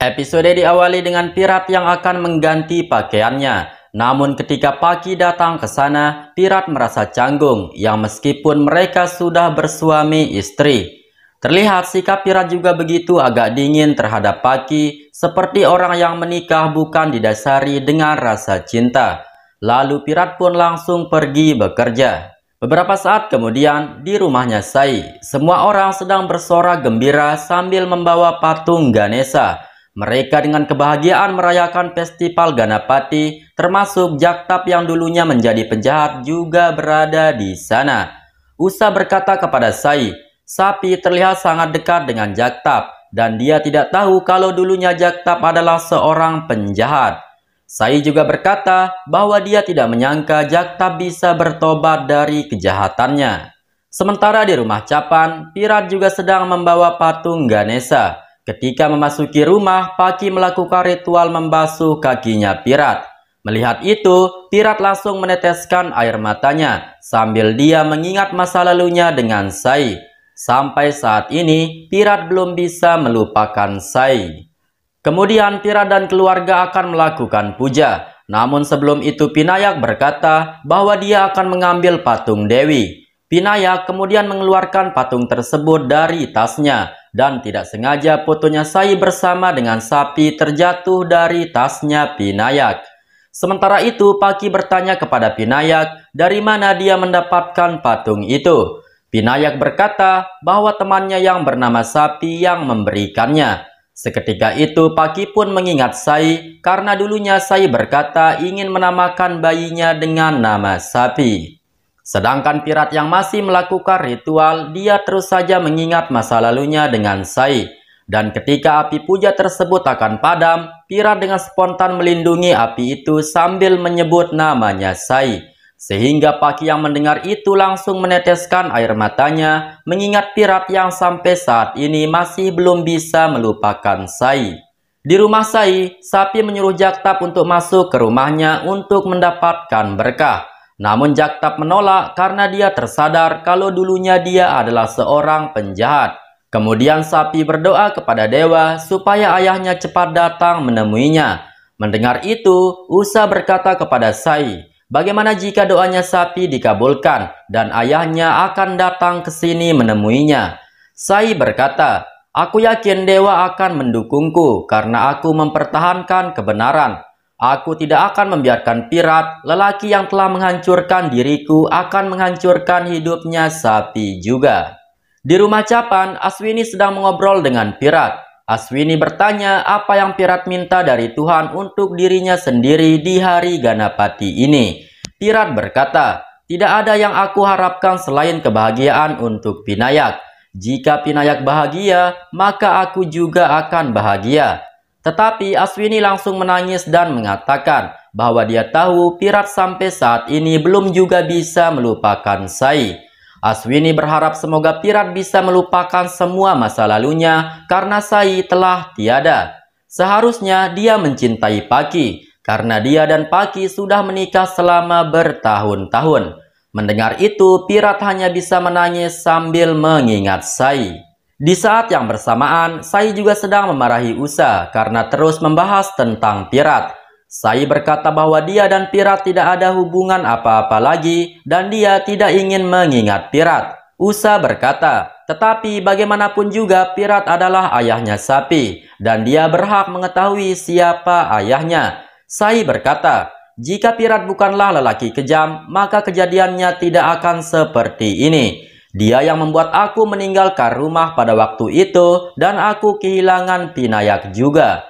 Episode diawali dengan Pirat yang akan mengganti pakaiannya. Namun ketika Paki datang ke sana, Pirat merasa canggung yang meskipun mereka sudah bersuami istri. Terlihat sikap Pirat juga begitu agak dingin terhadap Paki, seperti orang yang menikah bukan didasari dengan rasa cinta. Lalu Pirat pun langsung pergi bekerja. Beberapa saat kemudian, di rumahnya Sai, semua orang sedang bersorak gembira sambil membawa patung Ganesha. Mereka dengan kebahagiaan merayakan festival Ganapati, termasuk Jaktap yang dulunya menjadi penjahat juga berada di sana. Usa berkata kepada Sai, sapi terlihat sangat dekat dengan Jaktap, dan dia tidak tahu kalau dulunya Jaktap adalah seorang penjahat. Sai juga berkata bahwa dia tidak menyangka Jaktap bisa bertobat dari kejahatannya. Sementara di rumah Capan, Pirat juga sedang membawa patung Ganesha. Ketika memasuki rumah, Paki melakukan ritual membasuh kakinya Pirat. Melihat itu, Pirat langsung meneteskan air matanya sambil dia mengingat masa lalunya dengan Sai. Sampai saat ini, Pirat belum bisa melupakan Sai. Kemudian Pirat dan keluarga akan melakukan puja. Namun sebelum itu Pinayak berkata bahwa dia akan mengambil patung Dewi. Pinayak kemudian mengeluarkan patung tersebut dari tasnya. Dan tidak sengaja fotonya Sai bersama dengan sapi terjatuh dari tasnya Pinayak. Sementara itu Paki bertanya kepada Pinayak dari mana dia mendapatkan patung itu. Pinayak berkata bahwa temannya yang bernama Sapi yang memberikannya. Seketika itu Paki pun mengingat Sai karena dulunya Sai berkata ingin menamakan bayinya dengan nama Sapi. Sedangkan Pirat yang masih melakukan ritual, dia terus saja mengingat masa lalunya dengan Sai. Dan ketika api puja tersebut akan padam, Pirat dengan spontan melindungi api itu sambil menyebut namanya Sai. Sehingga Paki yang mendengar itu langsung meneteskan air matanya, mengingat Pirat yang sampai saat ini masih belum bisa melupakan Sai. Di rumah Sai, Sapi menyuruh Jaktap untuk masuk ke rumahnya untuk mendapatkan berkah. Namun Jaktap menolak karena dia tersadar kalau dulunya dia adalah seorang penjahat. Kemudian Sapi berdoa kepada dewa supaya ayahnya cepat datang menemuinya. Mendengar itu, Usa berkata kepada Sai, bagaimana jika doanya Sapi dikabulkan dan ayahnya akan datang ke sini menemuinya? Sai berkata, aku yakin dewa akan mendukungku karena aku mempertahankan kebenaran. Aku tidak akan membiarkan Pirat, lelaki yang telah menghancurkan diriku, akan menghancurkan hidupnya Sapi juga. Di rumah Capan, Aswini sedang mengobrol dengan Pirat. Aswini bertanya apa yang Pirat minta dari Tuhan untuk dirinya sendiri di hari Ganapati ini. Pirat berkata, tidak ada yang aku harapkan selain kebahagiaan untuk Pinayak. Jika Pinayak bahagia, maka aku juga akan bahagia. Tetapi Aswini langsung menangis dan mengatakan bahwa dia tahu Pirat sampai saat ini belum juga bisa melupakan Sai. Aswini berharap semoga Pirat bisa melupakan semua masa lalunya karena Sai telah tiada. Seharusnya dia mencintai Paki karena dia dan Paki sudah menikah selama bertahun-tahun. Mendengar itu, Pirat hanya bisa menangis sambil mengingat Sai. Di saat yang bersamaan, Sai juga sedang memarahi Usa karena terus membahas tentang Pirat. Sai berkata bahwa dia dan Pirat tidak ada hubungan apa-apa lagi dan dia tidak ingin mengingat Pirat. Usa berkata, tetapi bagaimanapun juga Pirat adalah ayahnya Sapi dan dia berhak mengetahui siapa ayahnya. Sai berkata, jika Pirat bukanlah lelaki kejam, maka kejadiannya tidak akan seperti ini. Dia yang membuat aku meninggalkan rumah pada waktu itu dan aku kehilangan Pinayak juga.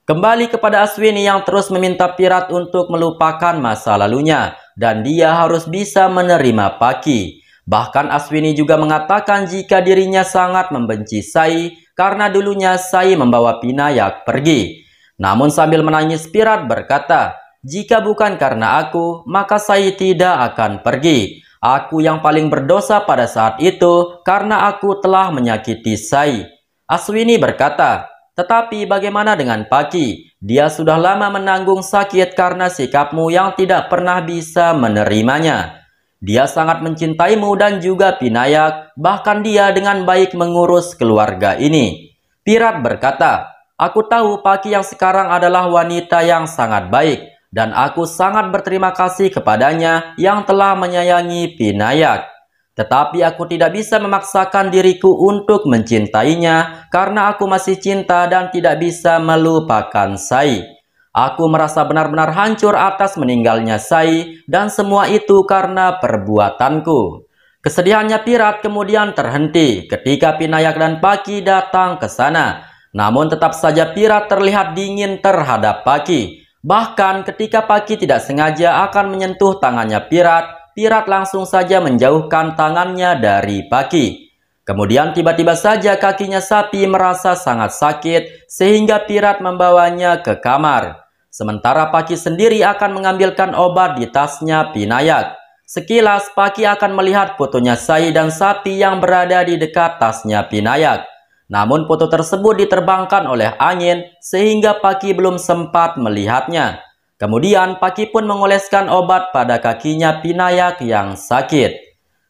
Kembali kepada Aswini yang terus meminta Pirat untuk melupakan masa lalunya dan dia harus bisa menerima Paki. Bahkan Aswini juga mengatakan jika dirinya sangat membenci Sai karena dulunya Sai membawa Pinayak pergi. Namun sambil menangis Pirat berkata, jika bukan karena aku, maka Sai tidak akan pergi. Aku yang paling berdosa pada saat itu karena aku telah menyakiti Sai. Aswini berkata, tetapi bagaimana dengan Paki? Dia sudah lama menanggung sakit karena sikapmu yang tidak pernah bisa menerimanya. Dia sangat mencintaimu dan juga Pinayak, bahkan dia dengan baik mengurus keluarga ini. Pirat berkata, Aku tahu Paki yang sekarang adalah wanita yang sangat baik, dan aku sangat berterima kasih kepadanya yang telah menyayangi Vinayak. Tetapi aku tidak bisa memaksakan diriku untuk mencintainya karena aku masih cinta dan tidak bisa melupakan Sai. Aku merasa benar-benar hancur atas meninggalnya Sai, dan semua itu karena perbuatanku. Kesedihannya Pirat kemudian terhenti ketika Vinayak dan Paki datang ke sana. Namun tetap saja Pirat terlihat dingin terhadap Paki. Bahkan ketika Paki tidak sengaja akan menyentuh tangannya Pirat, Pirat langsung saja menjauhkan tangannya dari Paki. Kemudian tiba-tiba saja kakinya sapi merasa sangat sakit sehingga Pirat membawanya ke kamar. Sementara Paki sendiri akan mengambilkan obat di tasnya Vinayak. Sekilas Paki akan melihat fotonya Sai dan sapi yang berada di dekat tasnya Vinayak. Namun foto tersebut diterbangkan oleh angin sehingga Paki belum sempat melihatnya. Kemudian Paki pun mengoleskan obat pada kakinya Vinayak yang sakit.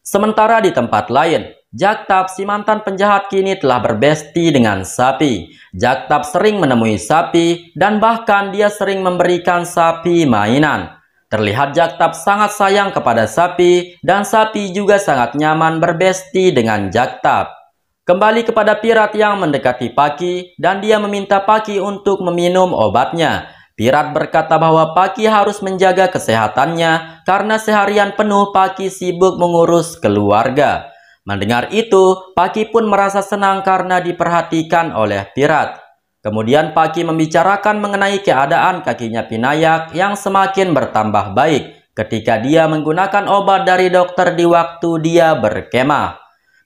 Sementara di tempat lain, Jaktap, si mantan penjahat, kini telah berbesti dengan sapi. Jaktap sering menemui sapi dan bahkan dia sering memberikan sapi mainan. Terlihat Jaktap sangat sayang kepada sapi dan sapi juga sangat nyaman berbesti dengan Jaktap. Kembali kepada Pirat yang mendekati Paki dan dia meminta Paki untuk meminum obatnya. Pirat berkata bahwa Paki harus menjaga kesehatannya karena seharian penuh Paki sibuk mengurus keluarga. Mendengar itu, Paki pun merasa senang karena diperhatikan oleh Pirat. Kemudian Paki membicarakan mengenai keadaan kakinya Vinayak yang semakin bertambah baik ketika dia menggunakan obat dari dokter di waktu dia berkemah.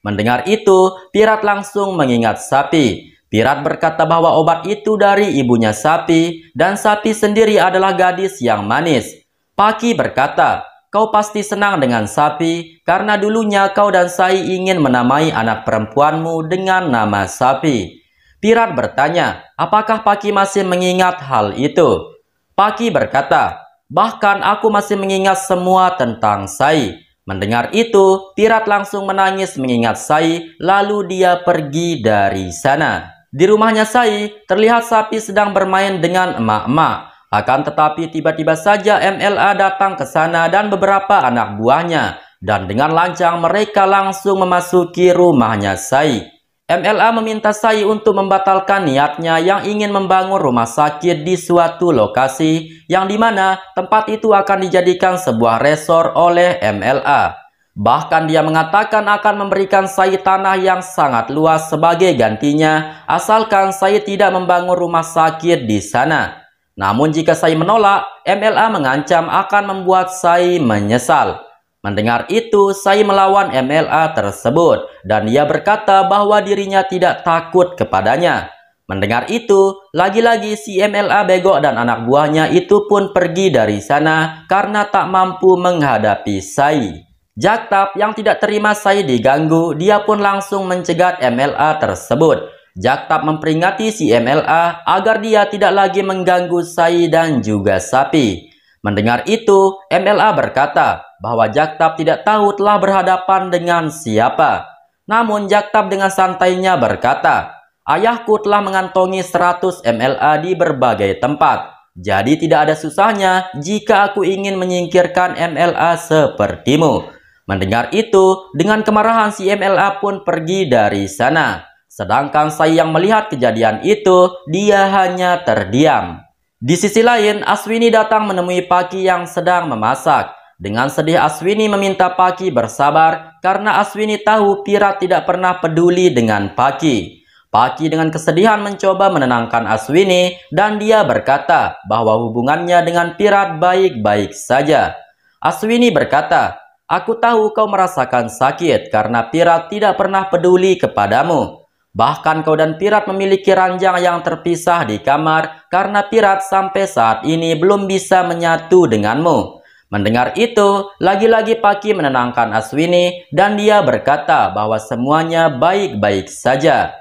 Mendengar itu, Pirat langsung mengingat sapi. Pirat berkata bahwa obat itu dari ibunya sapi dan sapi sendiri adalah gadis yang manis. Paki berkata, "Kau pasti senang dengan sapi karena dulunya kau dan Sai ingin menamai anak perempuanmu dengan nama sapi." Pirat bertanya, apakah Paki masih mengingat hal itu? Paki berkata, "Bahkan aku masih mengingat semua tentang Sai." Mendengar itu, Pirat langsung menangis mengingat Sai, lalu dia pergi dari sana. Di rumahnya Sai, terlihat sapi sedang bermain dengan emak-emak. Akan tetapi tiba-tiba saja MLA datang ke sana dan beberapa anak buahnya. Dan dengan lancang mereka langsung memasuki rumahnya Sai. MLA meminta Sai untuk membatalkan niatnya yang ingin membangun rumah sakit di suatu lokasi yang dimana tempat itu akan dijadikan sebuah resor oleh MLA. Bahkan dia mengatakan akan memberikan Sai tanah yang sangat luas sebagai gantinya asalkan Sai tidak membangun rumah sakit di sana. Namun jika Sai menolak, MLA mengancam akan membuat Sai menyesal. Mendengar itu, Sai melawan MLA tersebut dan ia berkata bahwa dirinya tidak takut kepadanya. Mendengar itu, lagi-lagi si MLA bego dan anak buahnya itu pun pergi dari sana karena tak mampu menghadapi Sai. Jaktap yang tidak terima Sai diganggu, dia pun langsung mencegat MLA tersebut. Jaktap memperingati si MLA agar dia tidak lagi mengganggu Sai dan juga sapi. Mendengar itu, MLA berkata bahwa Jaktap tidak tahu telah berhadapan dengan siapa. Namun Jaktap dengan santainya berkata, "Ayahku telah mengantongi 100 MLA di berbagai tempat. Jadi tidak ada susahnya jika aku ingin menyingkirkan MLA sepertimu." Mendengar itu, dengan kemarahan si MLA pun pergi dari sana. Sedangkan Sai yang melihat kejadian itu, dia hanya terdiam. Di sisi lain, Aswini datang menemui Paki yang sedang memasak. Dengan sedih Aswini meminta Paki bersabar karena Aswini tahu Pirat tidak pernah peduli dengan Paki. Paki dengan kesedihan mencoba menenangkan Aswini dan dia berkata bahwa hubungannya dengan Pirat baik-baik saja. Aswini berkata, "Aku tahu kau merasakan sakit karena Pirat tidak pernah peduli kepadamu. Bahkan kau dan Pirat memiliki ranjang yang terpisah di kamar karena Pirat sampai saat ini belum bisa menyatu denganmu." Mendengar itu, lagi-lagi Paki menenangkan Aswini dan dia berkata bahwa semuanya baik-baik saja.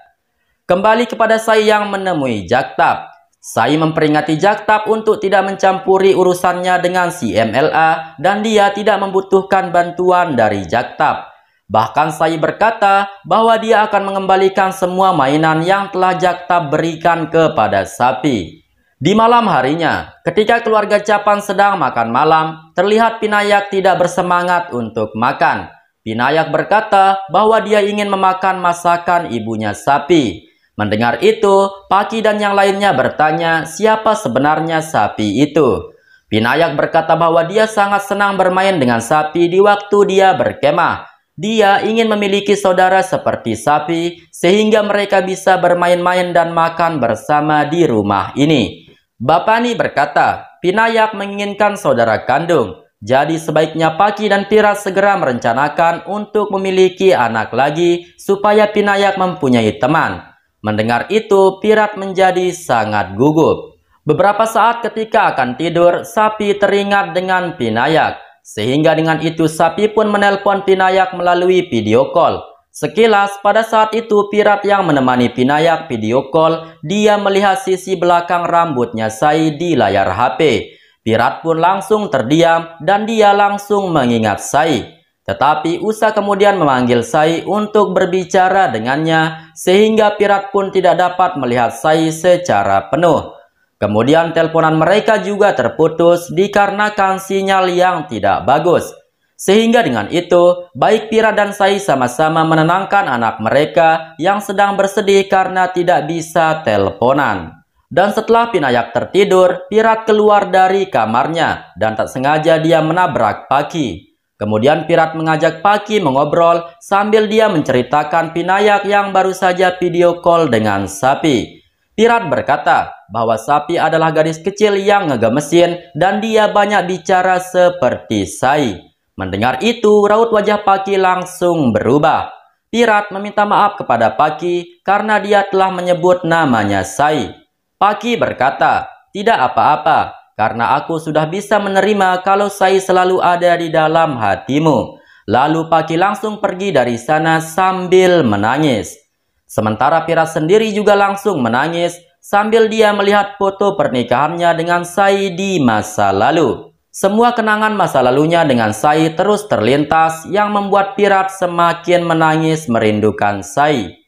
Kembali kepada Sai yang menemui Jaktap. Sai memperingati Jaktap untuk tidak mencampuri urusannya dengan si MLA dan dia tidak membutuhkan bantuan dari Jaktap. Bahkan Sai berkata bahwa dia akan mengembalikan semua mainan yang telah Jaktab berikan kepada sapi. Di malam harinya, ketika keluarga Capan sedang makan malam, terlihat Pinayak tidak bersemangat untuk makan. Pinayak berkata bahwa dia ingin memakan masakan ibunya sapi. Mendengar itu, Paki dan yang lainnya bertanya siapa sebenarnya sapi itu. Pinayak berkata bahwa dia sangat senang bermain dengan sapi di waktu dia berkemah. Dia ingin memiliki saudara seperti sapi sehingga mereka bisa bermain-main dan makan bersama di rumah ini. Bapani berkata, Pinayak menginginkan saudara kandung. Jadi sebaiknya Paki dan Pirat segera merencanakan untuk memiliki anak lagi supaya Pinayak mempunyai teman. Mendengar itu, Pirat menjadi sangat gugup. Beberapa saat ketika akan tidur, sapi teringat dengan Pinayak. Sehingga dengan itu sapi pun menelpon Pinayak melalui video call. Sekilas pada saat itu Pirat yang menemani Pinayak video call, dia melihat sisi belakang rambutnya Sai di layar HP. Pirat pun langsung terdiam dan dia langsung mengingat Sai. Tetapi Usa kemudian memanggil Sai untuk berbicara dengannya sehingga Pirat pun tidak dapat melihat Sai secara penuh. Kemudian teleponan mereka juga terputus dikarenakan sinyal yang tidak bagus. Sehingga dengan itu, baik Pirat dan Sai sama-sama menenangkan anak mereka yang sedang bersedih karena tidak bisa teleponan. Dan setelah Pinayak tertidur, Pirat keluar dari kamarnya dan tak sengaja dia menabrak Paki. Kemudian Pirat mengajak Paki mengobrol sambil dia menceritakan Pinayak yang baru saja video call dengan sapi. Pirat berkata bahwa sapi adalah gadis kecil yang ngegemesin dan dia banyak bicara seperti Sai. Mendengar itu, raut wajah Paki langsung berubah. Pirat meminta maaf kepada Paki karena dia telah menyebut namanya Sai. Paki berkata, tidak apa-apa, karena aku sudah bisa menerima kalau Sai selalu ada di dalam hatimu. Lalu Paki langsung pergi dari sana sambil menangis. Sementara Pirat sendiri juga langsung menangis sambil dia melihat foto pernikahannya dengan Sai di masa lalu. Semua kenangan masa lalunya dengan Sai terus terlintas yang membuat Pirat semakin menangis merindukan Sai.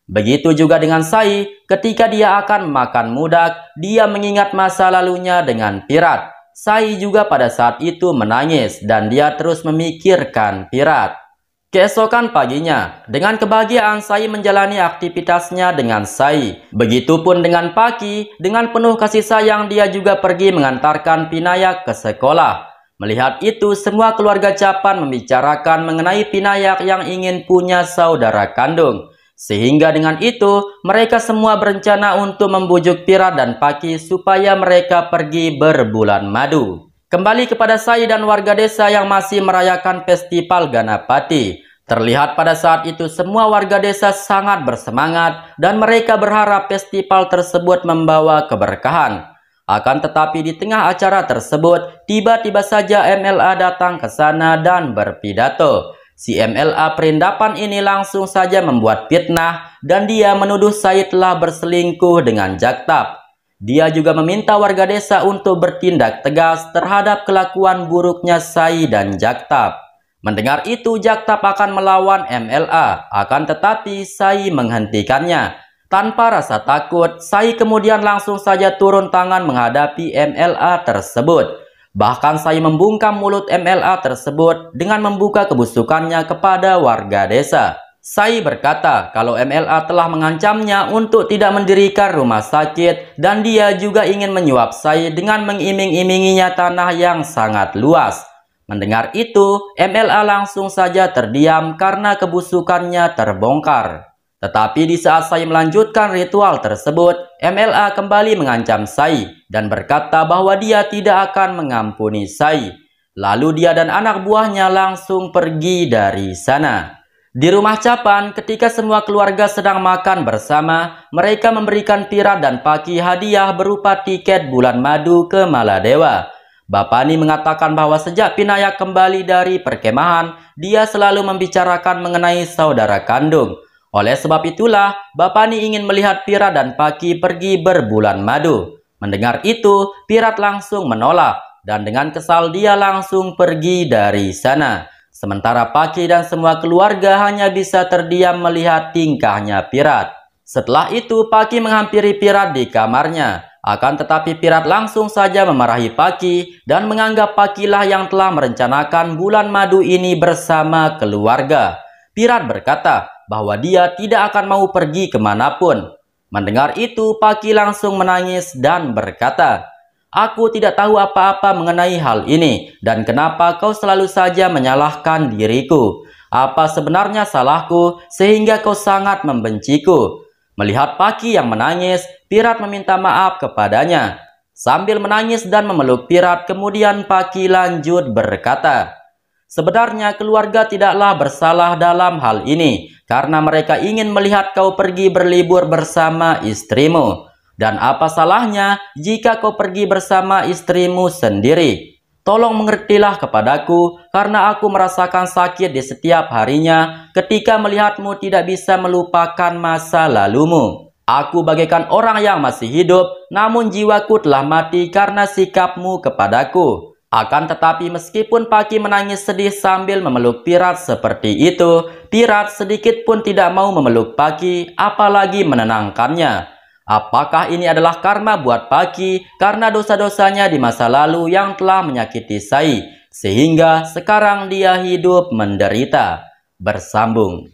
Begitu juga dengan Sai, ketika dia akan makan mudak, dia mengingat masa lalunya dengan Pirat. Sai juga pada saat itu menangis dan dia terus memikirkan Pirat. Keesokan paginya, dengan kebahagiaan Sai menjalani aktivitasnya dengan Sai. Begitupun dengan Paki, dengan penuh kasih sayang dia juga pergi mengantarkan Pinayak ke sekolah. Melihat itu, semua keluarga Capan membicarakan mengenai Pinayak yang ingin punya saudara kandung. Sehingga dengan itu, mereka semua berencana untuk membujuk Pirat dan Paki supaya mereka pergi berbulan madu. Kembali kepada Sai dan warga desa yang masih merayakan festival Ganapati. Terlihat pada saat itu semua warga desa sangat bersemangat dan mereka berharap festival tersebut membawa keberkahan. Akan tetapi di tengah acara tersebut, tiba-tiba saja MLA datang ke sana dan berpidato. Si MLA perindapan ini langsung saja membuat fitnah dan dia menuduh Sai telah berselingkuh dengan Jaktab. Dia juga meminta warga desa untuk bertindak tegas terhadap kelakuan buruknya Sai dan Jaktab. Mendengar itu, Jaktab akan melawan MLA, akan tetapi Sai menghentikannya. Tanpa rasa takut, Sai kemudian langsung saja turun tangan menghadapi MLA tersebut. Bahkan Sai membungkam mulut MLA tersebut dengan membuka kebusukannya kepada warga desa. Sai berkata kalau MLA telah mengancamnya untuk tidak mendirikan rumah sakit dan dia juga ingin menyuap Sai dengan mengiming-iminginya tanah yang sangat luas. Mendengar itu, MLA langsung saja terdiam karena kebusukannya terbongkar. Tetapi di saat Sai melanjutkan ritual tersebut, MLA kembali mengancam Sai dan berkata bahwa dia tidak akan mengampuni Sai. Lalu dia dan anak buahnya langsung pergi dari sana. Di rumah Capan, ketika semua keluarga sedang makan bersama, mereka memberikan Pirat dan Paki hadiah berupa tiket bulan madu ke Maladewa. Bapani mengatakan bahwa sejak Pinayak kembali dari perkemahan, dia selalu membicarakan mengenai saudara kandung. Oleh sebab itulah, Bapani ingin melihat Pirat dan Paki pergi berbulan madu. Mendengar itu, Pirat langsung menolak, dan dengan kesal dia langsung pergi dari sana. Sementara Paki dan semua keluarga hanya bisa terdiam melihat tingkahnya Pirat. Setelah itu Paki menghampiri Pirat di kamarnya. Akan tetapi Pirat langsung saja memarahi Paki dan menganggap Pakilah yang telah merencanakan bulan madu ini bersama keluarga. Pirat berkata bahwa dia tidak akan mau pergi kemanapun. Mendengar itu Paki langsung menangis dan berkata, "Aku tidak tahu apa-apa mengenai hal ini, dan kenapa kau selalu saja menyalahkan diriku? Apa sebenarnya salahku sehingga kau sangat membenciku?" Melihat Paki yang menangis, Pirat meminta maaf kepadanya. Sambil menangis dan memeluk Pirat, kemudian Paki lanjut berkata, "Sebenarnya keluarga tidaklah bersalah dalam hal ini, karena mereka ingin melihat kau pergi berlibur bersama istrimu. Dan apa salahnya jika kau pergi bersama istrimu sendiri? Tolong mengertilah kepadaku, karena aku merasakan sakit di setiap harinya ketika melihatmu tidak bisa melupakan masa lalumu. Aku bagaikan orang yang masih hidup, namun jiwaku telah mati karena sikapmu kepadaku." Akan tetapi meskipun Paki menangis sedih sambil memeluk Pirat seperti itu, Pirat sedikit pun tidak mau memeluk Paki, apalagi menenangkannya. Apakah ini adalah karma buat Paki karena dosa-dosanya di masa lalu yang telah menyakiti Sai, sehingga sekarang dia hidup menderita? Bersambung.